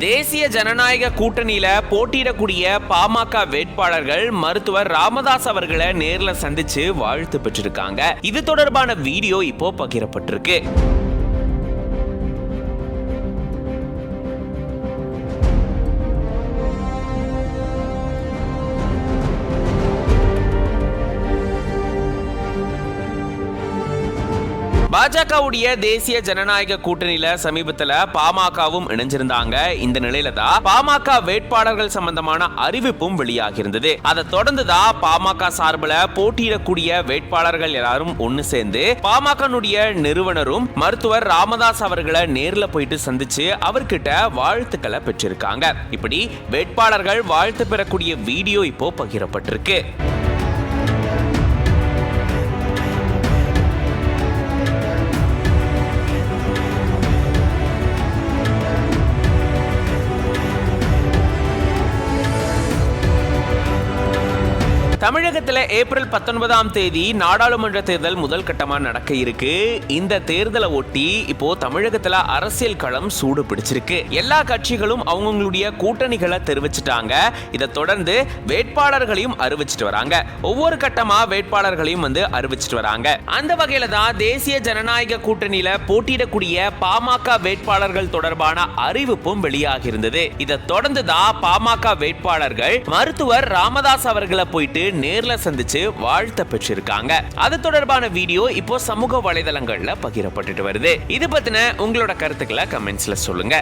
தேசிய ஜனநாயக கூட்டணியில போட்டியிடக்கூடிய பாமக வேட்பாளர்கள் மருத்துவர் ராமதாஸ் அவர்களை நேர்ல சந்திச்சு வாழ்த்து பெற்றிருக்காங்க. இது தொடர்பான வீடியோ இப்போ பகிரப்பட்டிருக்கு. பாஜகவுடைய தேசிய ஜனநாயக கூட்டணியில சமீபத்துல பாமகவும் இணைஞ்சிருந்தாங்க. இந்த நிலையில தான் பாமக வேட்பாளர்கள் சம்பந்தமான அறிவிப்பும் வெளியாகி இருந்தது. அதை தொடர்ந்துதான் பாமக சார்பில் போட்டியிடக்கூடிய வேட்பாளர்கள் எல்லாரும் ஒன்னு சேர்ந்து பாமகனுடைய நிறுவனரும் மருத்துவர் ராமதாஸ் அவர்களை நேர்ல போயிட்டு சந்திச்சு அவர்கிட்ட வாழ்த்துக்களை பெற்றிருக்காங்க. இப்படி வேட்பாளர்கள் வாழ்த்து பெறக்கூடிய வீடியோ இப்போ பகிரப்பட்டிருக்கு. தமிழகத்தில் ஏப்ரல் 19ஆம் தேதி நாடாளுமன்ற தேர்தல் முதல் கட்டமா நடக்க இருக்கு. இந்த தேர்தலை ஒட்டி இப்போ தமிழகத்துல அரசியல் களம் சூடு பிடிச்சிருக்கு. எல்லா கட்சிகளும் அவங்களுடைய கூட்டணிகளை தெரிவிச்சிட்டாங்க. இதை தொடர்ந்து வேட்பாளர்களையும் அறிவிச்சிட்டு வராங்க. ஒவ்வொரு கட்டமா வேட்பாளர்களையும் அறிவிச்சிட்டு வராங்க. அந்த வகையில தான் தேசிய ஜனநாயக கூட்டணியில போட்டியிடக்கூடிய பாமக வேட்பாளர்கள் தொடர்பான அறிவிப்பும் வெளியாகி இருந்தது. இதை தொடர்ந்து தான் பாமக வேட்பாளர்கள் மருத்துவர் ராமதாஸ் அவர்களை போயிட்டு நேர்ல சந்திச்சு வாழ்த்த பெற்றிருக்காங்க. அது தொடர்பான வீடியோ இப்போ சமூக வலைதளங்கள்ல பகிரப்பட்டுட்டு வருது. இது பத்தின உங்களோட கருத்துக்களை கமெண்ட்ஸ்ல சொல்லுங்க.